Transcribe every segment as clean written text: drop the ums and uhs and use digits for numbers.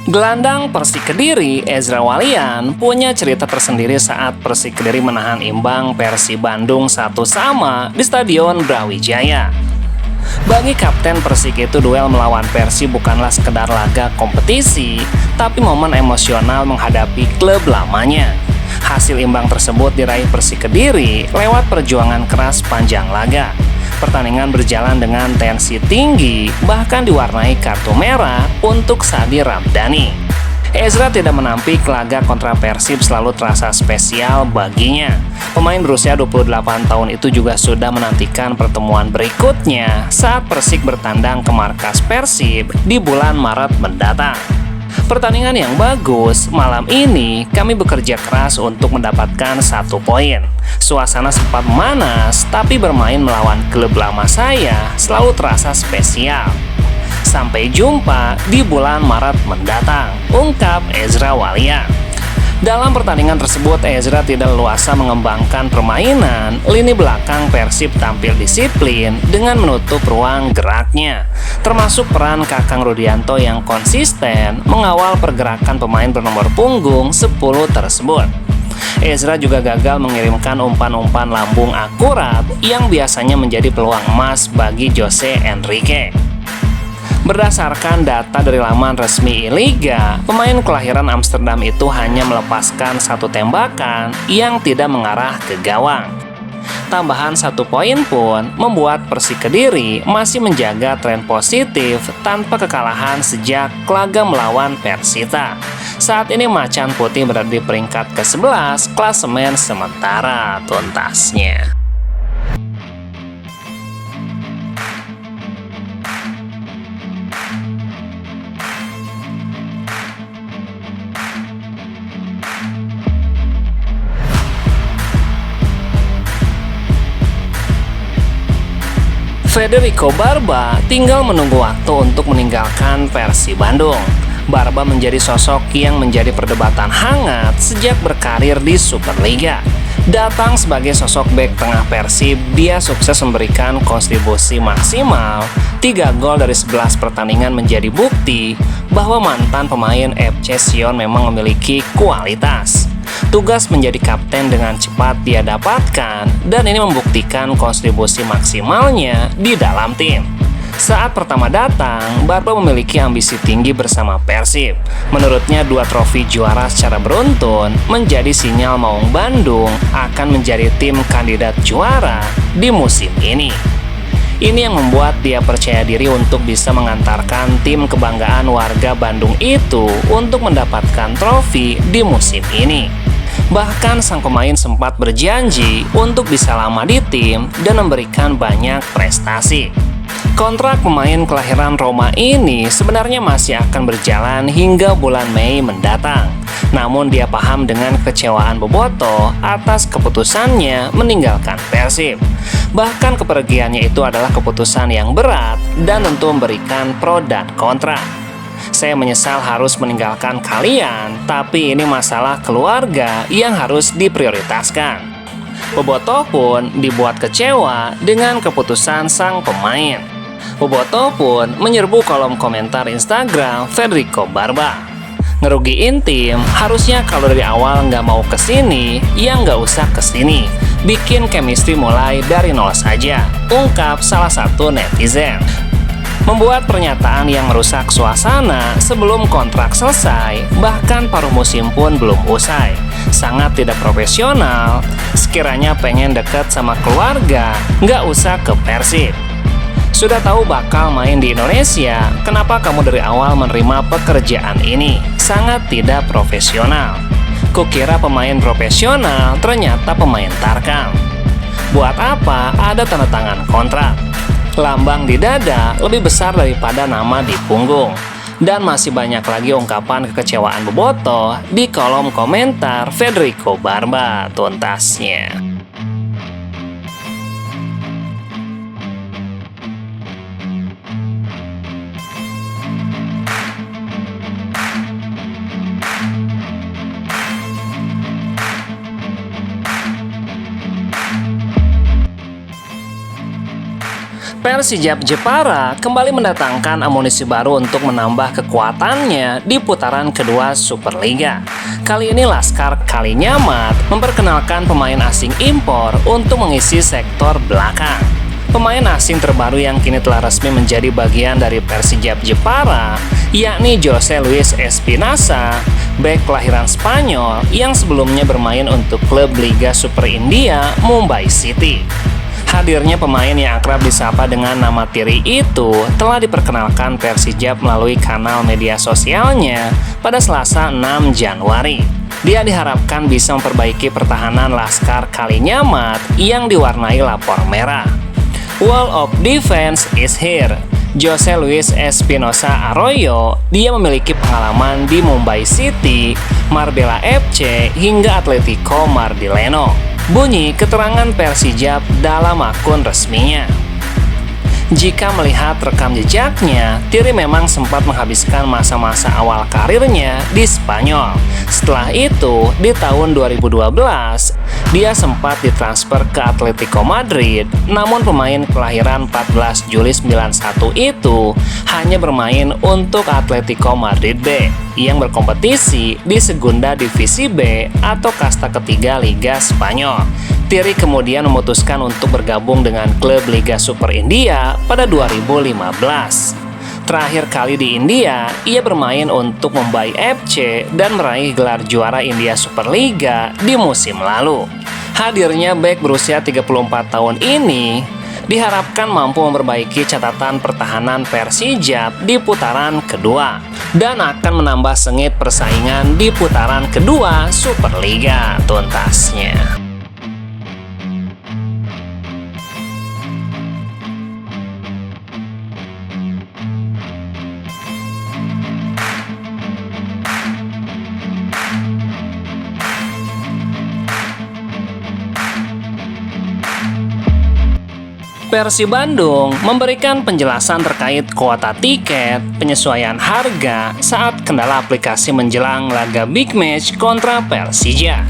Gelandang Persik Kediri, Ezra Walian, punya cerita tersendiri saat Persik Kediri menahan imbang Persib Bandung 1-1 di Stadion Brawijaya. Bagi Kapten Persik itu, duel melawan Persib bukanlah sekedar laga kompetisi, tapi momen emosional menghadapi klub lamanya. Hasil imbang tersebut diraih Persik Kediri lewat perjuangan keras panjang laga. Pertandingan berjalan dengan tensi tinggi, bahkan diwarnai kartu merah untuk Sadi Ramdhani. Ezra tidak menampik laga kontra Persib selalu terasa spesial baginya. Pemain berusia 28 tahun itu juga sudah menantikan pertemuan berikutnya saat Persik bertandang ke markas Persib di bulan Maret mendatang. Pertandingan yang bagus, malam ini kami bekerja keras untuk mendapatkan 1 poin. Suasana sempat memanas, tapi bermain melawan klub lama saya selalu terasa spesial. Sampai jumpa di bulan Maret mendatang, ungkap Ezra Walian. Dalam pertandingan tersebut, Ezra tidak leluasa mengembangkan permainan. Lini belakang Persib tampil disiplin dengan menutup ruang geraknya, termasuk peran Kakang Rudianto yang konsisten mengawal pergerakan pemain bernomor punggung 10 tersebut. Ezra juga gagal mengirimkan umpan-umpan lambung akurat yang biasanya menjadi peluang emas bagi Jose Enrique. Berdasarkan data dari laman resmi I-Liga, pemain kelahiran Amsterdam itu hanya melepaskan 1 tembakan yang tidak mengarah ke gawang. Tambahan 1 poin pun membuat Persik Kediri masih menjaga tren positif tanpa kekalahan sejak laga melawan Persita. Saat ini Macan Putih berada di peringkat ke-11 klasemen sementara tuntasnya. Federico Barba tinggal menunggu waktu untuk meninggalkan Persib Bandung. Barba menjadi sosok yang menjadi perdebatan hangat sejak berkarir di Superliga. Datang sebagai sosok bek tengah Persib, dia sukses memberikan kontribusi maksimal. 3 gol dari 11 pertandingan menjadi bukti bahwa mantan pemain FC Sion memang memiliki kualitas. Tugas menjadi kapten dengan cepat dia dapatkan, dan ini membuktikan kontribusi maksimalnya di dalam tim. Saat pertama datang, Barba memiliki ambisi tinggi bersama Persib. Menurutnya 2 trofi juara secara beruntun menjadi sinyal Maung Bandung akan menjadi tim kandidat juara di musim ini. Ini yang membuat dia percaya diri untuk bisa mengantarkan tim kebanggaan warga Bandung itu untuk mendapatkan trofi di musim ini. Bahkan sang pemain sempat berjanji untuk bisa lama di tim dan memberikan banyak prestasi. Kontrak pemain kelahiran Roma ini sebenarnya masih akan berjalan hingga bulan Mei mendatang. Namun dia paham dengan kekecewaan Boboto atas keputusannya meninggalkan Persib. Bahkan kepergiannya itu adalah keputusan yang berat dan tentu memberikan pro dan kontra. Saya menyesal harus meninggalkan kalian, tapi ini masalah keluarga yang harus diprioritaskan. Boboto pun dibuat kecewa dengan keputusan sang pemain. Boboto pun menyerbu kolom komentar Instagram Federico Barba. Ngerugiin tim, harusnya kalau dari awal nggak mau kesini, ya nggak usah kesini. Bikin chemistry mulai dari nol saja, ungkap salah satu netizen. Membuat pernyataan yang merusak suasana sebelum kontrak selesai, bahkan paruh musim pun belum usai. Sangat tidak profesional. Sekiranya pengen deket sama keluarga, nggak usah ke Persib. Sudah tahu bakal main di Indonesia, kenapa kamu dari awal menerima pekerjaan ini? Sangat tidak profesional. Kukira pemain profesional, ternyata pemain tarkam. Buat apa ada tanda tangan kontrak? Lambang di dada lebih besar daripada nama di punggung. Dan masih banyak lagi ungkapan kekecewaan Boboto di kolom komentar Federico Barba tuntasnya. Persijap Jepara kembali mendatangkan amunisi baru untuk menambah kekuatannya di putaran kedua Superliga. Kali ini Laskar Kalinyamat memperkenalkan pemain asing impor untuk mengisi sektor belakang. Pemain asing terbaru yang kini telah resmi menjadi bagian dari Persijap Jepara, yakni Jose Luis Espinosa, bek kelahiran Spanyol yang sebelumnya bermain untuk klub Liga Super India Mumbai City. Hadirnya pemain yang akrab disapa dengan nama tiri itu telah diperkenalkan Persijap melalui kanal media sosialnya pada Selasa 6 Januari. Dia diharapkan bisa memperbaiki pertahanan Laskar Kalinyamat yang diwarnai lapor merah. Wall of Defense is here. Jose Luis Espinosa Arroyo, dia memiliki pengalaman di Mumbai City, Marbella FC, hingga Atletico Madrileno. Bunyi keterangan Persijap dalam akun resminya. Jika melihat rekam jejaknya, Thierry memang sempat menghabiskan masa-masa awal karirnya di Spanyol. Setelah itu, di tahun 2012, dia sempat ditransfer ke Atletico Madrid, namun pemain kelahiran 14 Juli 91 itu hanya bermain untuk Atletico Madrid B yang berkompetisi di Segunda Divisi B atau kasta ketiga Liga Spanyol. Thierry kemudian memutuskan untuk bergabung dengan klub Liga Super India pada 2015. Terakhir kali di India, ia bermain untuk Mumbai FC dan meraih gelar juara India Super Liga di musim lalu. Hadirnya bek berusia 34 tahun ini diharapkan mampu memperbaiki catatan pertahanan Persijap di putaran kedua dan akan menambah sengit persaingan di putaran kedua Superliga tuntasnya. Persib Bandung memberikan penjelasan terkait kuota tiket, penyesuaian harga saat kendala aplikasi menjelang laga big match kontra Persija.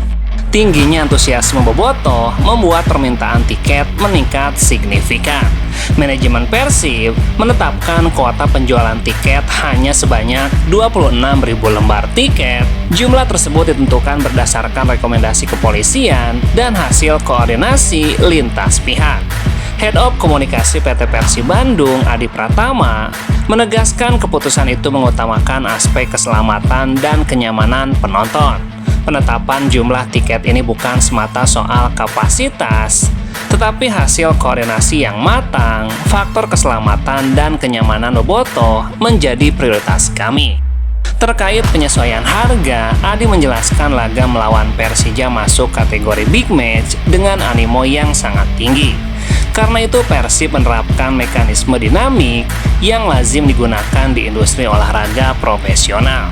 Tingginya antusiasme bobotoh membuat permintaan tiket meningkat signifikan. Manajemen Persib menetapkan kuota penjualan tiket hanya sebanyak 26.000 lembar tiket. Jumlah tersebut ditentukan berdasarkan rekomendasi kepolisian dan hasil koordinasi lintas pihak. Head of Komunikasi PT Persib Bandung, Adi Pratama, menegaskan keputusan itu mengutamakan aspek keselamatan dan kenyamanan penonton. Penetapan jumlah tiket ini bukan semata soal kapasitas, tetapi hasil koordinasi yang matang, faktor keselamatan dan kenyamanan bobotoh menjadi prioritas kami. Terkait penyesuaian harga, Adi menjelaskan laga melawan Persija masuk kategori big match dengan animo yang sangat tinggi. Karena itu Persib menerapkan mekanisme dinamik yang lazim digunakan di industri olahraga profesional.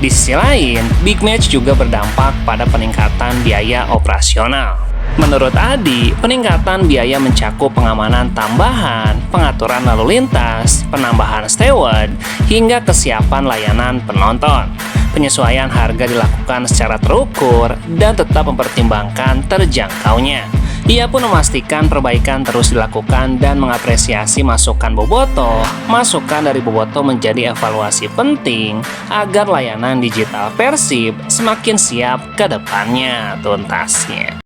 Di sisi lain, big match juga berdampak pada peningkatan biaya operasional. Menurut Adi, peningkatan biaya mencakup pengamanan tambahan, pengaturan lalu lintas, penambahan steward, hingga kesiapan layanan penonton. Penyesuaian harga dilakukan secara terukur dan tetap mempertimbangkan terjangkaunya. Ia pun memastikan perbaikan terus dilakukan dan mengapresiasi masukan bobotoh. Masukan dari bobotoh menjadi evaluasi penting agar layanan digital Persib semakin siap ke depannya tuntasnya.